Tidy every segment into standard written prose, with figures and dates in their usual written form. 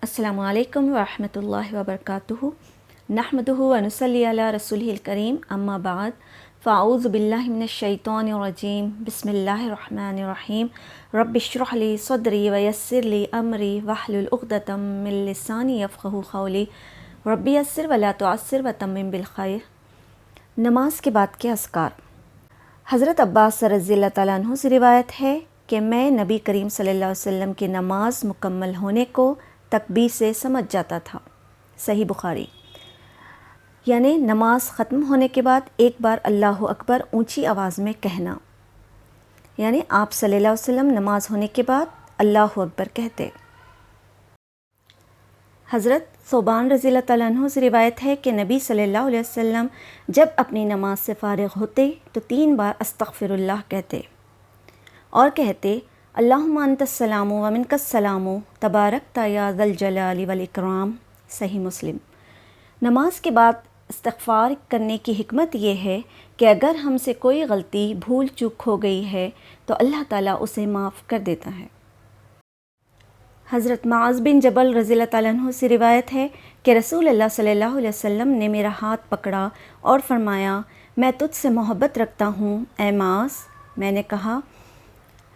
السلام علیکم ورحمۃ اللہ وبرکاتہ نحمدہ ونصلی علی رسولہ الکریم اما بعد فاعوذ باللہ من الشیطان الرجیم بسم اللہ الرحمن الرحیم رب اشرح لی صدری ویسر لی امری واحلل عقدۃ من لسانی یفقہوا قولی رب یسر ولا تعسر وتمم بالخیر۔ نماز کے بعد کے اذکار۔ حضرت عباس رضی اللہ تعالیٰ عنہ سے روایت ہے کہ میں نبی کریم صلی اللہ علیہ وسلم کی نماز مکمل ہونے کو تکبیر سے سمجھ جاتا تھا۔ صحیح بخاری۔ یعنی نماز ختم ہونے کے بعد ایک بار اللہ اکبر اونچی آواز میں کہنا، یعنی آپ صلی اللہ علیہ وسلم نماز ہونے کے بعد اللہ اکبر کہتے۔ حضرت ثوبان رضی اللہ تعالیٰ عنہ سے روایت ہے کہ نبی صلی اللہ علیہ وسلم جب اپنی نماز سے فارغ ہوتے تو 3 بار استغفر اللہ کہتے اور کہتے اللہم انت السلام و منک السلام تبارکت یا ذا الجلال والاکرام۔ صحیح مسلم۔ نماز کے بعد استغفار کرنے کی حکمت یہ ہے کہ اگر ہم سے کوئی غلطی بھول چوک ہو گئی ہے تو اللہ تعالیٰ اسے معاف کر دیتا ہے۔ حضرت معاذ بن جبل رضی اللہ تعالیٰ عنہ سے روایت ہے کہ رسول اللہ صلی اللہ علیہ وسلم نے میرا ہاتھ پکڑا اور فرمایا میں تجھ سے محبت رکھتا ہوں اے معاذ۔ میں نے کہا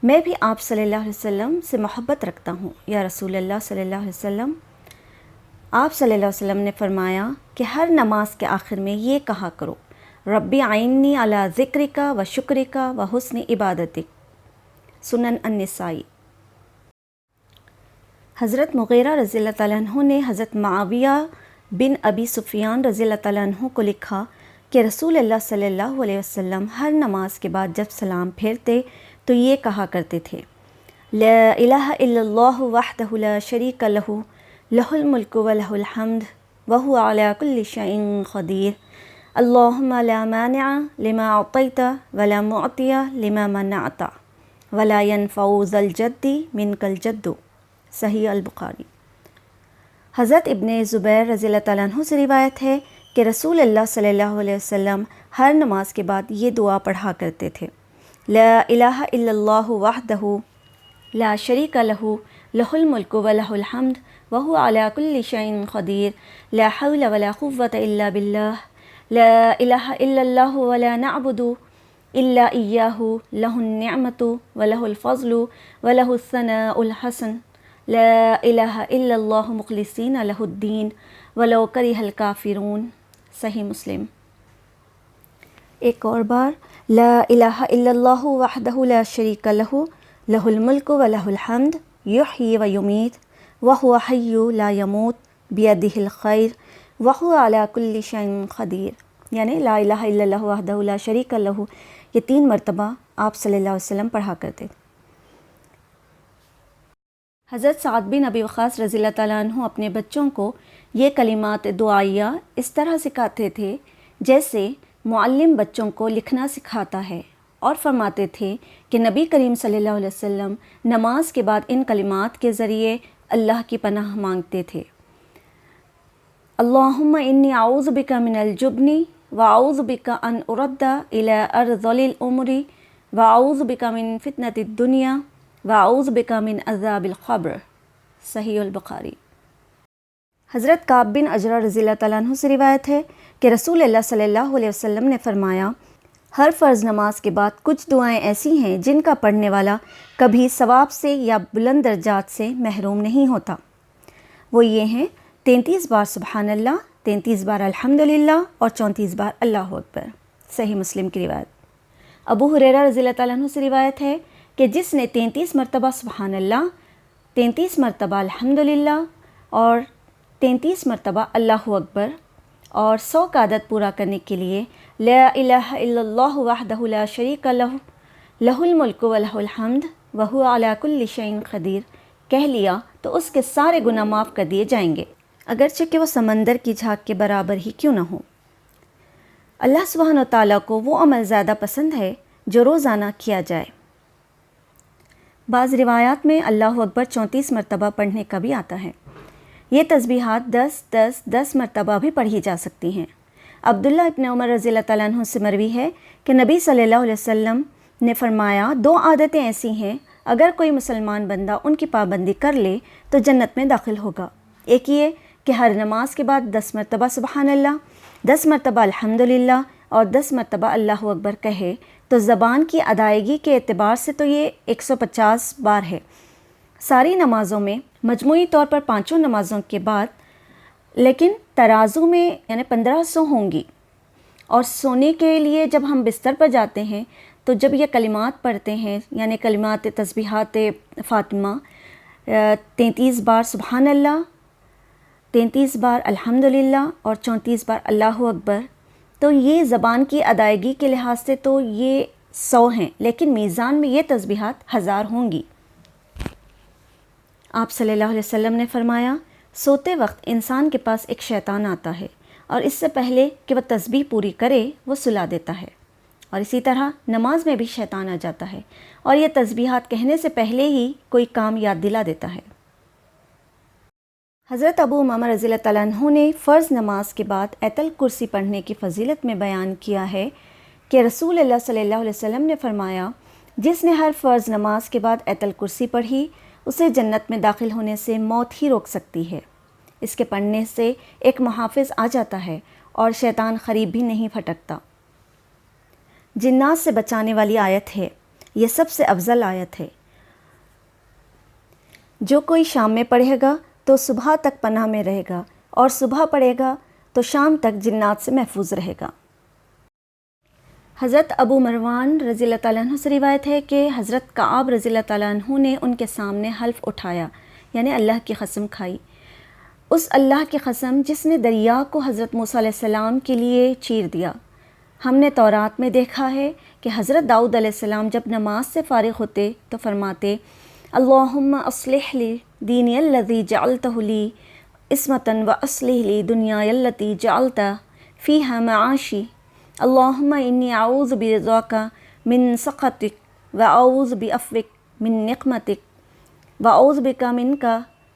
میں بھی آپ صلی اللہ علیہ وسلم سے محبت رکھتا ہوں یا رسول اللہ صلی اللہ علیہ وسلم۔ آپ صلی اللہ علیہ وسلم نے فرمایا کہ ہر نماز کے آخر میں یہ کہا کرو ربی اعنی علی ذکرک و شکرک و حسن عبادتک۔ سنن النسائی۔ حضرت مغیرہ رضی اللہ تعالیٰ عنہ نے حضرت معاویہ بن ابی سفیان رضی اللہ تعالیٰ عنہ کو لکھا کہ رسول اللہ صلی اللہ علیہ وسلم ہر نماز کے بعد جب سلام پھیرتے تو یہ کہا کرتے تھے لا الہ الا اللہ وحدہ لا شریک لہ لہ الملک و لہ الحمد وہو علی کل شیء قدیر اللہم لا مانع لما اعطیت ولا معطی لما منعت ولا ينفع ذا الجد منک الجد۔ صحیح البخاری۔ حضرت ابن زبیر رضی اللہ تعالیٰ عنہ سے روایت ہے کہ رسول اللہ صلی اللہ علیہ وسلم ہر نماز کے بعد یہ دعا پڑھا کرتے تھے لا الہ الا اللہ وحدہ لا شریک لہ لہ الملک و لہ الحمد وہو علی کل شیء قدیر لا حول ولا قوة الا باللہ لا الہ الا اللہ ولا نعبد الا ایاہ لہ النعمت ولہ الفضل ولہ الثناء الحسن لا الہ الا اللہ مخلصین لہ الدین ولو کرہ الکافرون۔ صحیح مسلم۔ ایک اور بار لا الہ الا اللہ وحدہ لا شریک لہ لہ الملک و لہ الحمد یحیی و یمیت وہو حی لا یموت بیدہ الخیر وہو علی کل شیء قدیر۔ یعنی لا الہ الا اللہ وحدہ لا شریک لہ یہ 3 مرتبہ آپ صلی اللہ علیہ وسلم پڑھا کرتے۔ حضرت سعد بن ابی وقاص رضی اللہ تعالیٰ عنہ اپنے بچوں کو یہ کلمات دعائیہ اس طرح سکھاتے تھے جیسے معلم بچوں کو لکھنا سکھاتا ہے، اور فرماتے تھے کہ نبی کریم صلی اللہ علیہ وسلم نماز کے بعد ان کلمات کے ذریعے اللہ کی پناہ مانگتے تھے اللہم انی اعوذ بک من الجبن واعوذ بک ان ارد الی ارذل الامر واعوذ بک من فتنۃ الدنیا واعوذ بک من عذاب القبر۔ صحیح البخاری۔ حضرت کعب بن عجرہ رضی اللہ تعالیٰ عنہ سے روایت ہے کہ رسول اللہ صلی اللہ علیہ وسلم نے فرمایا ہر فرض نماز کے بعد کچھ دعائیں ایسی ہیں جن کا پڑھنے والا کبھی ثواب سے یا بلند درجات سے محروم نہیں ہوتا۔ وہ یہ ہیں 33 بار سبحان اللہ، 33 بار الحمدللہ اور 34 بار اللہ اکبر۔ صحیح مسلم کی روایت۔ ابو ہریرہ رضی اللہ تعالیٰ عنہ سے روایت ہے کہ جس نے 33 مرتبہ سبحان اللہ، 33 مرتبہ الحمدللہ اور 33 مرتبہ اللہ اکبر اور 100 کا عدد پورا کرنے کے لیے لا الہ الا اللہ وحدہ لا شریک لہ لہ الملک و لہ الحمد وہو علی کل شیء قدیر کہہ لیا تو اس کے سارے گناہ معاف کر دیے جائیں گے، اگرچہ کہ وہ سمندر کی جھاگ کے برابر ہی کیوں نہ ہو۔ اللہ سبحانہ و تعالیٰ کو وہ عمل زیادہ پسند ہے جو روزانہ کیا جائے۔ بعض روایات میں اللہ اکبر 34 مرتبہ پڑھنے کا بھی آتا ہے۔ یہ تسبیحات 10 مرتبہ بھی پڑھی جا سکتی ہیں۔ عبداللہ ابن عمر رضی اللہ تعالیٰ عنہ سے مروی ہے کہ نبی صلی اللہ علیہ وسلم نے فرمایا 2 عادتیں ایسی ہیں اگر کوئی مسلمان بندہ ان کی پابندی کر لے تو جنت میں داخل ہوگا۔ ایک یہ کہ ہر نماز کے بعد 10 مرتبہ سبحان اللہ، 10 مرتبہ الحمدللہ اور 10 مرتبہ اللہ اکبر کہے، تو زبان کی ادائیگی کے اعتبار سے تو یہ 150 بار ہے۔ ساری نمازوں میں مجموعی طور پر 5 نمازوں کے بعد، لیکن ترازو میں یعنی 1500 ہوں گی۔ اور سونے کے لیے جب ہم بستر پر جاتے ہیں تو جب یہ کلمات پڑھتے ہیں یعنی کلمات تسبیحات فاطمہ، 33 بار سبحان اللہ، 33 بار الحمدللہ اور 34 بار اللہ اکبر، تو یہ زبان کی ادائیگی کے لحاظ سے تو یہ 100 ہیں، لیکن میزان میں یہ تسبیحات 1000 ہوں گی۔ آپ صلی اللہ علیہ وسلم نے فرمایا، سوتے وقت انسان کے پاس ایک شیطان آتا ہے اور اس سے پہلے کہ وہ تسبیح پوری کرے وہ سلا دیتا ہے، اور اسی طرح نماز میں بھی شیطان آ جاتا ہے اور یہ تسبیحات کہنے سے پہلے ہی کوئی کام یاد دلا دیتا ہے۔ حضرت ابو امامہ رضی اللہ تعالیٰ عنہ نے فرض نماز کے بعد آیت الکرسی پڑھنے کی فضیلت میں بیان کیا ہے کہ رسول اللہ صلی اللہ علیہ وسلم نے فرمایا، جس نے ہر فرض نماز کے بعد آیت الکرسی پڑھی اسے جنت میں داخل ہونے سے موت ہی روک سکتی ہے۔ اس کے پڑھنے سے ایک محافظ آ جاتا ہے اور شیطان قریب بھی نہیں پھٹکتا۔ جنات سے بچانے والی آیت ہے، یہ سب سے افضل آیت ہے۔ جو کوئی شام میں پڑھے گا تو صبح تک پناہ میں رہے گا، اور صبح پڑھے گا تو شام تک جنات سے محفوظ رہے گا۔ حضرت ابو مروان رضی اللہ تعالیٰ عنہ سے روایت ہے کہ حضرت کعب رضی اللہ تعالیٰ عنہ نے ان کے سامنے حلف اٹھایا، یعنی اللہ کی قسم کھائی، اس اللہ کی قسم جس نے دریا کو حضرت موسیٰ علیہ السلام کے لیے چیر دیا۔ ہم نے تورات میں دیکھا ہے کہ حضرت داؤد علیہ السلام جب نماز سے فارغ ہوتے تو فرماتے، اللہم اصلح لی دینی الذی جعلتہ لی عصمۃ و اصلح لی دنیای التی جعلت فیہا معاشی، اللہم انی اعوذ برضاک من سخطک و اعوذ بعفوک من نقمتک و اعوذ بک منک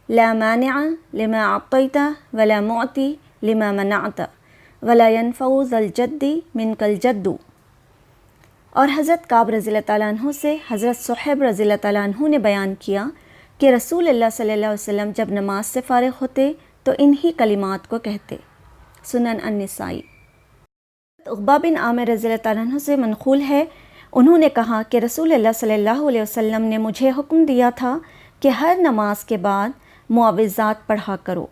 لا مانع لما اعطیت ولا معطی لما منعت ولا ينفع ذا الجد منک الجد۔ اور حضرت کعب رضی اللہ تعالیٰ عنہ سے حضرت صہیب رضی اللہ تعالیٰ عنہ نے بیان کیا کہ رسول اللہ صلی اللہ علیہ وسلم جب نماز سے فارغ ہوتے تو انہی کلمات کو کہتے۔ سنن النسائی۔ عقبہ بن عامر رضی اللہ تعالیٰ عنہ سے منقول ہے، انہوں نے کہا کہ رسول اللہ صلی اللہ علیہ وسلم نے مجھے حکم دیا تھا کہ ہر نماز کے بعد معوذات پڑھا کرو۔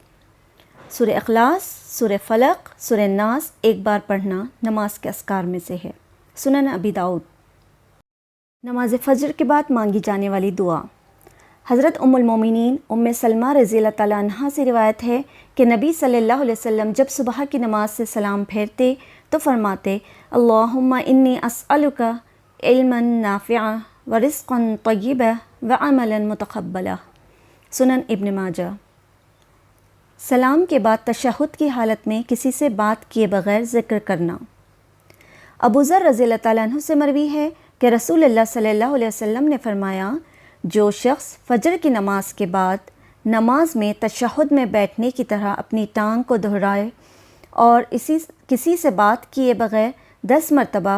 سورہ اخلاص، سورہ فلق، سورہ ناس ایک بار پڑھنا نماز کے اذکار میں سے ہے۔ سنن ابی داؤد۔ نماز فجر کے بعد مانگی جانے والی دعا۔ حضرت ام المومنین ام سلمہ رضی اللہ تعالیٰ عنہا سے روایت ہے کہ نبی صلی اللہ علیہ وسلم جب صبح کی نماز سے سلام پھیرتے تو فرماتے، اللہم انی اسألک علما نافعا ورزقا طیبا وعملا متقبلا۔ سنن ابن ماجہ۔ سلام کے بعد تشہد کی حالت میں کسی سے بات کیے بغیر ذکر کرنا۔ ابو ذر رضی اللہ تعالیٰ عنہ سے مروی ہے کہ رسول اللہ صلی اللہ علیہ وسلم نے فرمایا، جو شخص فجر کی نماز کے بعد نماز میں تشہد میں بیٹھنے کی طرح اپنی ٹانگ کو دہرائے اور کسی سے بات کیے بغیر 10 مرتبہ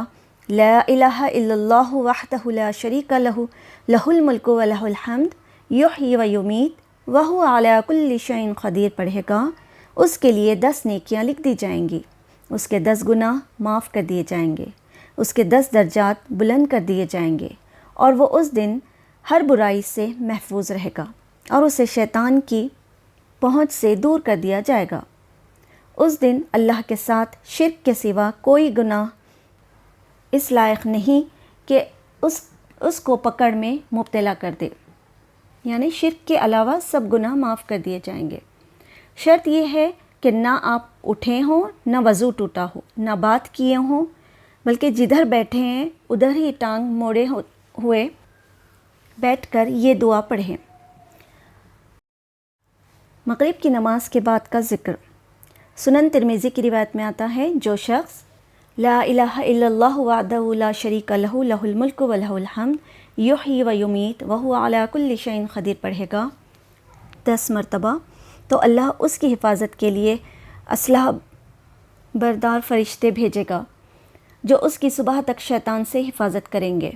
لا الہ الا اللہ وحدہ لا شریک لہ لہ الملک و لہ الحمد یحیی و یمیت وہو علی کل شیء قدیر پڑھے گا، اس کے لیے 10 نیکیاں لکھ دی جائیں گی، اس کے 10 گناہ معاف کر دیے جائیں گے، اس کے 10 درجات بلند کر دیے جائیں گے، اور وہ اس دن ہر برائی سے محفوظ رہے گا اور اسے شیطان کی پہنچ سے دور کر دیا جائے گا۔ اس دن اللہ کے ساتھ شرک کے سوا کوئی گناہ اس لائق نہیں کہ اس کو پکڑ میں مبتلا کر دے، یعنی شرک کے علاوہ سب گناہ معاف کر دیے جائیں گے۔ شرط یہ ہے کہ نہ آپ اٹھے ہوں، نہ وضو ٹوٹا ہو، نہ بات کیے ہوں، بلکہ جدھر بیٹھے ہیں ادھر ہی ٹانگ موڑے ہوئے بیٹھ کر یہ دعا پڑھیں۔ مغرب کی نماز کے بعد کا ذکر۔ سنن ترمذی کی روایت میں آتا ہے، جو شخص لا الہ الا اللہ وحدہ لا شریک لہ لہ الملک و لہ الحمد یحیی و یمیت وہو علی کل شیء قدیر پڑھے گا 10 مرتبہ، تو اللہ اس کی حفاظت کے لیے اسلحہ بردار فرشتے بھیجے گا جو اس کی صبح تک شیطان سے حفاظت کریں گے۔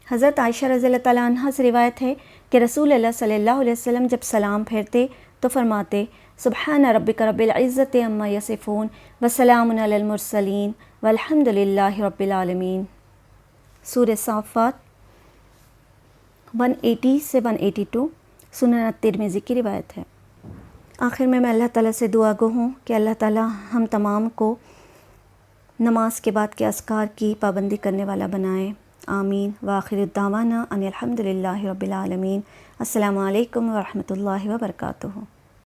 حضرت عائشہ رضی اللہ تعالیٰ عنہ سے روایت ہے کہ رسول اللہ صلی اللہ علیہ وسلم جب سلام پھیرتے تو فرماتے سبحان ربک رب العزت عما یصفون وسلام علی المرسلین والحمد للہ رب العالمین۔ سورہ صافات 180 سے 182 سنن ترمذی کی روایت ہے۔ آخر میں اللہ تعالیٰ سے دعا گو ہوں کہ اللہ تعالیٰ ہم تمام کو نماز کے بعد کے اذکار کی پابندی کرنے والا بنائے، آمین۔ وآخر الدعوانا ان الحمد للہ رب العالمین۔ السلام علیکم ورحمۃ اللہ وبرکاتہ۔